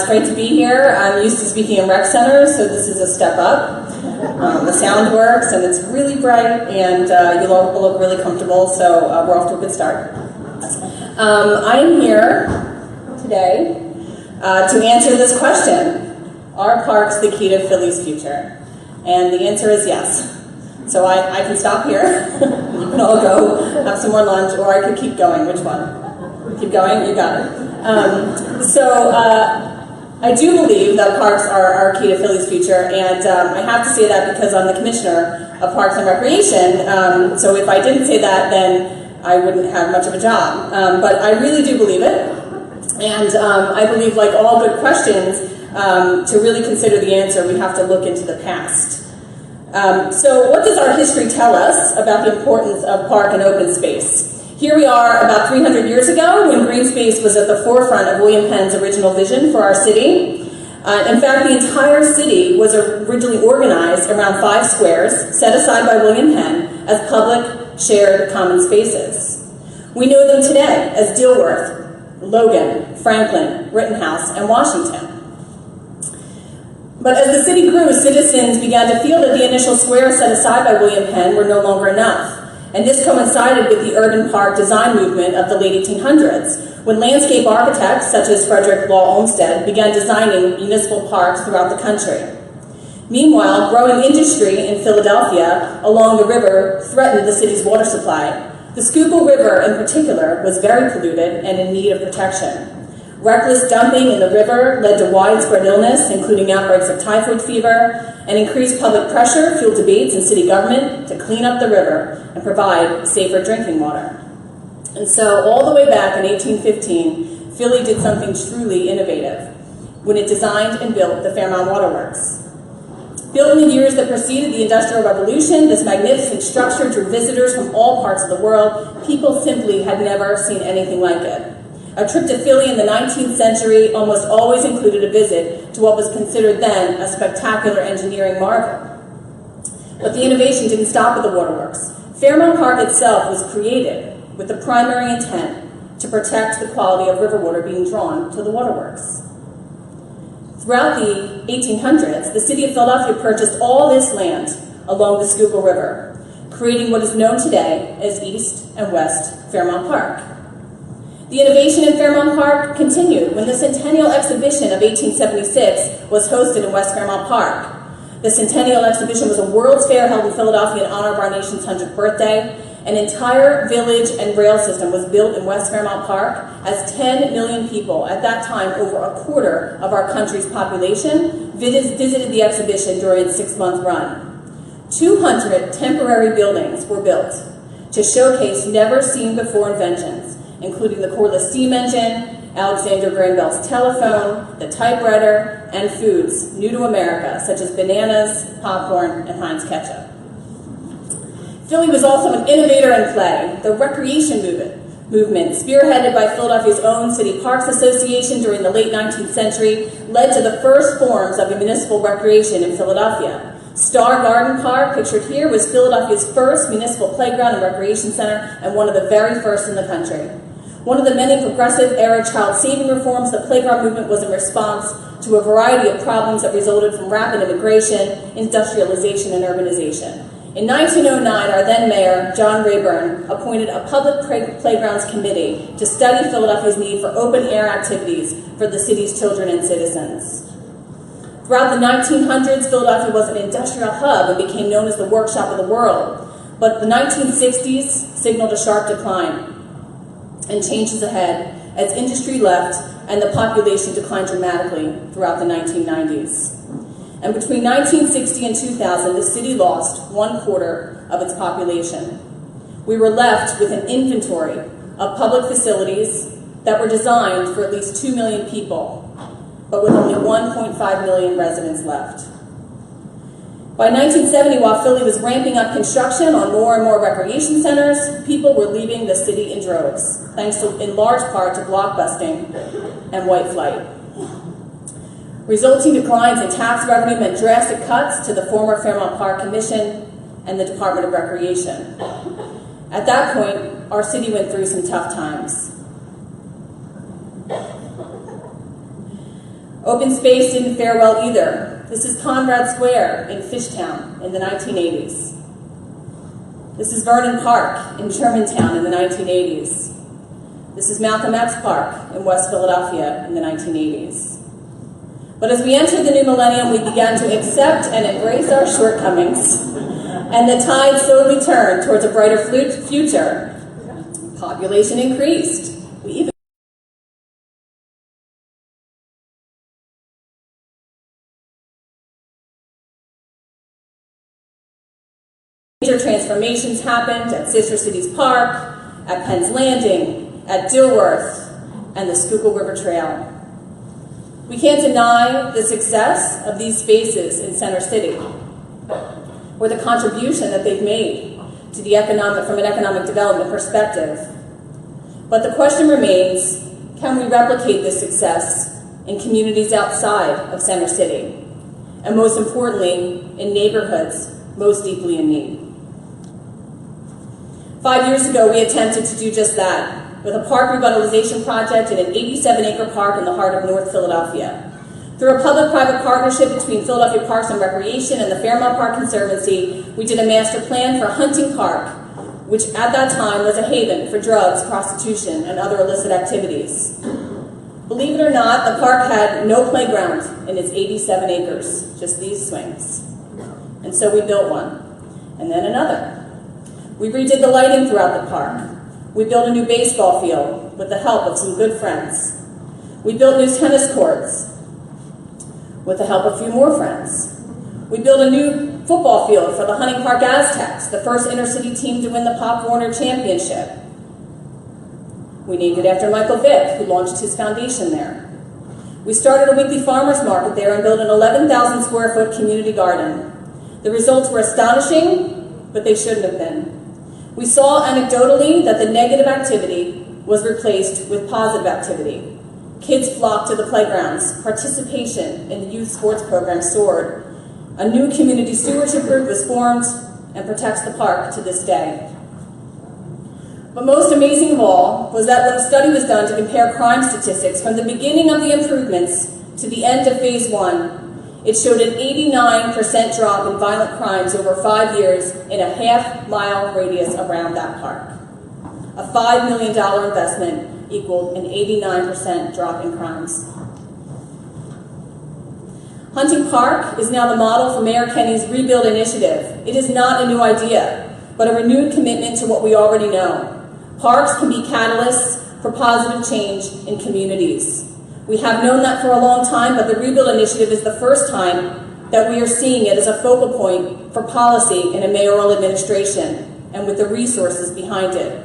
It's great to be here. I'm used to speaking in rec centers, so this is a step up. The sound works, and it's really bright, and you'll all look really comfortable, so we're off to a good start. I am here today to answer this question. Are parks the key to Philly's future? And the answer is yes. So I can stop here. You can all go have some more lunch, or I could keep going. Which one? Keep going? You got it. I do believe that parks are key to Philly's future, and I have to say that because I'm the commissioner of Parks and Recreation, so if I didn't say that, then I wouldn't have much of a job. But I really do believe it, and I believe, like all good questions, to really consider the answer, we have to look into the past. So what does our history tell us about the importance of park and open space? Here we are about 300 years ago when green space was at the forefront of William Penn's original vision for our city. In fact, the entire city was originally organized around 5 squares set aside by William Penn as public, shared, common spaces. We know them today as Dilworth, Logan, Franklin, Rittenhouse, and Washington. But as the city grew, citizens began to feel that the initial squares set aside by William Penn were no longer enough. And this coincided with the urban park design movement of the late 1800s, when landscape architects such as Frederick Law Olmsted began designing municipal parks throughout the country. Meanwhile, growing industry in Philadelphia along the river threatened the city's water supply. The Schuylkill River, in particular, was very polluted and in need of protection. Reckless dumping in the river led to widespread illness, including outbreaks of typhoid fever, and increased public pressure fueled debates in city government to clean up the river and provide safer drinking water. And so, all the way back in 1815, Philly did something truly innovative when it designed and built the Fairmont Waterworks. Built in the years that preceded the Industrial Revolution, this magnificent structure drew visitors from all parts of the world. People simply had never seen anything like it. A trip to Philly in the 19th century almost always included a visit to what was considered then a spectacular engineering marvel. But the innovation didn't stop at the waterworks. Fairmont Park itself was created with the primary intent to protect the quality of river water being drawn to the waterworks. Throughout the 1800s, the city of Philadelphia purchased all this land along the Schuylkill River, creating what is known today as East and West Fairmont Park. The innovation in Fairmont Park continued when the Centennial Exhibition of 1876 was hosted in West Fairmont Park. The Centennial Exhibition was a World's Fair held in Philadelphia in honor of our nation's 100th birthday. An entire village and rail system was built in West Fairmont Park as 10 million people, at that time over a quarter of our country's population, visited the exhibition during its 6-month run. 200 temporary buildings were built to showcase never-seen-before inventions, including the cordless steam engine, Alexander Graham Bell's telephone, the typewriter, and foods new to America, such as bananas, popcorn, and Heinz ketchup. Philly was also an innovator in play. The recreation movement, spearheaded by Philadelphia's own City Parks Association during the late 19th century, led to the first forms of municipal recreation in Philadelphia. Star Garden Park, pictured here, was Philadelphia's first municipal playground and recreation center, and one of the very first in the country. One of the many progressive-era child-saving reforms, the playground movement was in response to a variety of problems that resulted from rapid immigration, industrialization, and urbanization. In 1909, our then mayor, John Rayburn, appointed a public playgrounds committee to study Philadelphia's need for open-air activities for the city's children and citizens. Throughout the 1900s, Philadelphia was an industrial hub and became known as the workshop of the world. But the 1960s signaled a sharp decline, and changes ahead as industry left and the population declined dramatically throughout the 1990s. And between 1960 and 2000, the city lost 1/4 of its population. We were left with an inventory of public facilities that were designed for at least 2 million people, but with only 1.5 million residents left. By 1970, while Philly was ramping up construction on more and more recreation centers, people were leaving the city in droves, thanks in large part to blockbusting and white flight. Resulting declines in tax revenue meant drastic cuts to the former Fairmont Park Commission and the Department of Recreation. At that point, our city went through some tough times. Open space didn't fare well either. This is Conrad Square in Fishtown in the 1980s. This is Vernon Park in Germantown in the 1980s. This is Malcolm X Park in West Philadelphia in the 1980s. But as we entered the new millennium, we began to accept and embrace our shortcomings, and the tide slowly turned towards a brighter future. Population increased. We even major transformations happened at Sister Cities Park, at Penn's Landing, at Dilworth, and the Schuylkill River Trail. We can't deny the success of these spaces in Center City, or the contribution that they've made to the from an economic development perspective. But the question remains, can we replicate this success in communities outside of Center City, and most importantly, in neighborhoods most deeply in need? 5 years ago, we attempted to do just that with a park revitalization project in an 87-acre park in the heart of North Philadelphia. Through a public-private partnership between Philadelphia Parks and Recreation and the Fairmont Park Conservancy, we did a master plan for Hunting Park, which at that time was a haven for drugs, prostitution, and other illicit activities. Believe it or not, the park had no playground in its 87 acres, just these swings. And so we built one, and then another. We redid the lighting throughout the park. We built a new baseball field with the help of some good friends. We built new tennis courts with the help of a few more friends. We built a new football field for the Hunting Park Aztecs, the first inner-city team to win the Pop Warner Championship. We named it after Michael Vick, who launched his foundation there. We started a weekly farmers market there and built an 11,000 square foot community garden. The results were astonishing, but they shouldn't have been. We saw anecdotally that the negative activity was replaced with positive activity. Kids flocked to the playgrounds. Participation in the youth sports program soared. A new community stewardship group was formed and protects the park to this day. But most amazing of all was that when a study was done to compare crime statistics from the beginning of the improvements to the end of Phase 1, it showed an 89% drop in violent crimes over 5 years in a half-mile radius around that park. A $5 million investment equaled an 89% drop in crimes. Hunting Park is now the model for Mayor Kenny's Rebuild initiative. It is not a new idea, but a renewed commitment to what we already know. Parks can be catalysts for positive change in communities. We have known that for a long time, but the Rebuild initiative is the first time that we are seeing it as a focal point for policy in a mayoral administration, and with the resources behind it.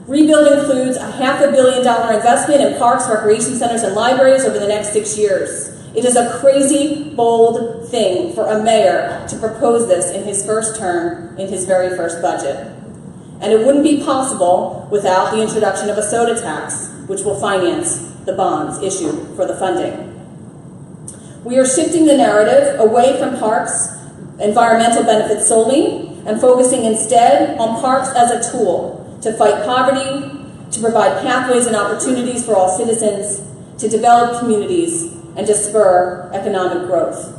Rebuild includes a $500 million investment in parks, recreation centers, and libraries over the next 6 years. It is a crazy, bold thing for a mayor to propose this in his first term, in his very first budget. And it wouldn't be possible without the introduction of a soda tax, which will finance the bonds issued for the funding. We are shifting the narrative away from parks' environmental benefits solely and focusing instead on parks as a tool to fight poverty, to provide pathways and opportunities for all citizens, to develop communities, and to spur economic growth.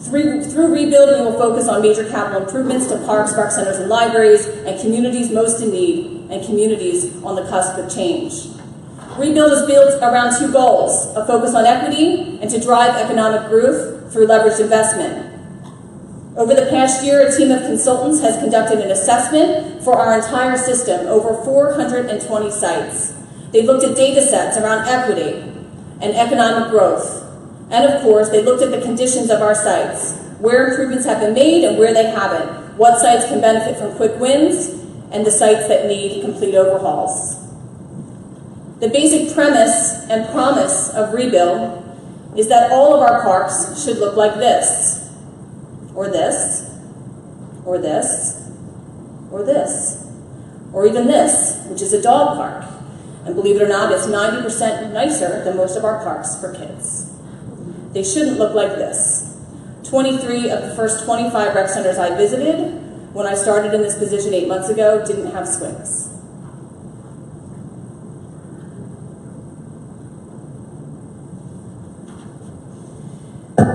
Through Rebuild, we will focus on major capital improvements to parks, rec centers, and libraries, and communities most in need, and communities on the cusp of change. Rebuild is built around two goals: a focus on equity and to drive economic growth through leveraged investment. Over the past year, a team of consultants has conducted an assessment for our entire system, over 420 sites. They looked at data sets around equity and economic growth. And of course, they looked at the conditions of our sites, where improvements have been made and where they haven't, what sites can benefit from quick wins, and the sites that need complete overhauls. The basic premise and promise of Rebuild is that all of our parks should look like this, or this, or this, or this, or even this, which is a dog park. And believe it or not, it's 90% nicer than most of our parks for kids. They shouldn't look like this. 23 of the first 25 rec centers I visited when I started in this position 8 months ago didn't have swings.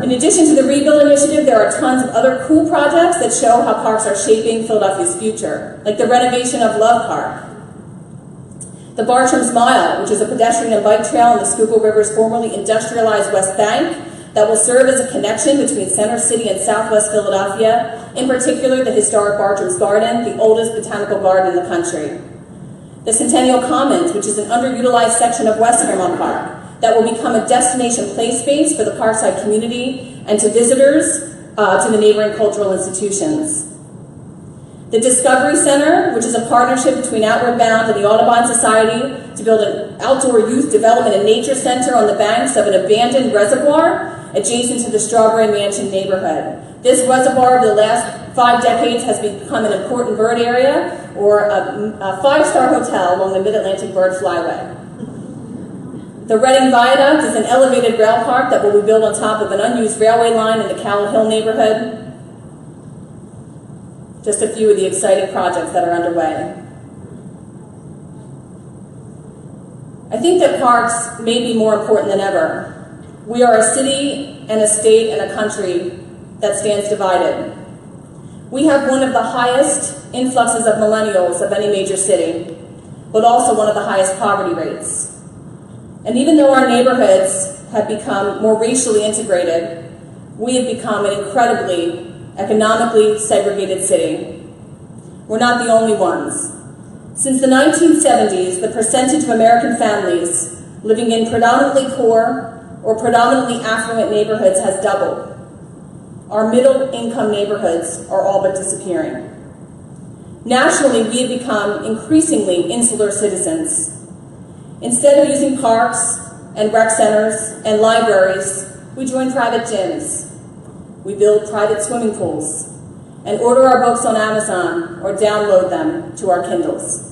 In addition to the Rebuild Initiative, there are tons of other cool projects that show how parks are shaping Philadelphia's future, like the renovation of Love Park, the Bartram's Mile, which is a pedestrian and bike trail on the Schuylkill River's formerly industrialized West Bank that will serve as a connection between Center City and Southwest Philadelphia, in particular the historic Bartram's Garden, the oldest botanical garden in the country. The Centennial Commons, which is an underutilized section of West Fairmont Park, that will become a destination play space for the Parkside community and to visitors to the neighboring cultural institutions. The Discovery Center, which is a partnership between Outward Bound and the Audubon Society to build an outdoor youth development and nature center on the banks of an abandoned reservoir adjacent to the Strawberry Mansion neighborhood. This reservoir over the last 5 decades has become an important bird area or a 5-star hotel along the Mid-Atlantic Bird Flyway. The Reading Viaduct is an elevated rail park that will be built on top of an unused railway line in the Cowell Hill neighborhood. Just a few of the exciting projects that are underway. I think that parks may be more important than ever. We are a city and a state and a country that stands divided. We have one of the highest influxes of millennials of any major city, but also one of the highest poverty rates. And even though our neighborhoods have become more racially integrated, we have become an incredibly economically segregated city. We're not the only ones. Since the 1970s, the percentage of American families living in predominantly poor or predominantly affluent neighborhoods has doubled. Our middle-income neighborhoods are all but disappearing. Nationally, we have become increasingly insular citizens. Instead of using parks and rec centers and libraries, we join private gyms. We build private swimming pools and order our books on Amazon or download them to our Kindles.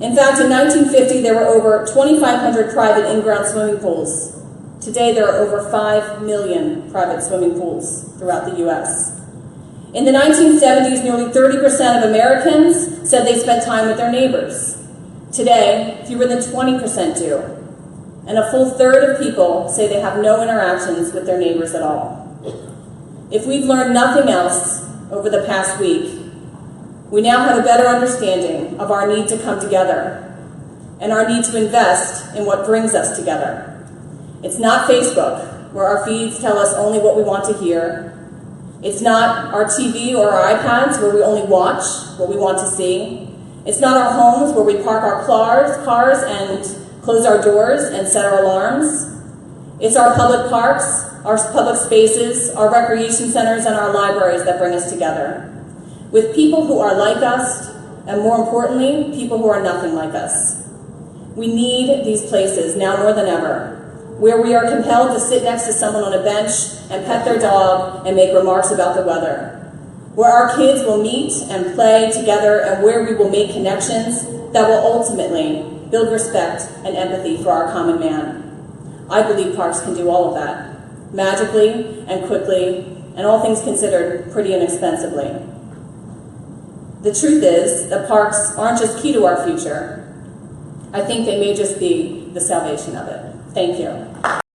In fact, in 1950, there were over 2,500 private in-ground swimming pools. Today, there are over 5 million private swimming pools throughout the U.S. In the 1970s, nearly 30% of Americans said they spent time with their neighbors. Today, fewer than 20% do, and a full third of people say they have no interactions with their neighbors at all. If we've learned nothing else over the past week, we now have a better understanding of our need to come together and our need to invest in what brings us together. It's not Facebook, where our feeds tell us only what we want to hear. It's not our TV or our iPads, where we only watch what we want to see. It's not our homes, where we park our cars and close our doors and set our alarms. It's our public parks, our public spaces, our recreation centers, and our libraries that bring us together, with people who are like us, and more importantly, people who are nothing like us. We need these places now more than ever, where we are compelled to sit next to someone on a bench and pet their dog and make remarks about the weather, where our kids will meet and play together, and where we will make connections that will ultimately build respect and empathy for our common man. I believe parks can do all of that, magically and quickly, and all things considered, pretty inexpensively. The truth is that parks aren't just key to our future. I think they may just be the salvation of it. Thank you.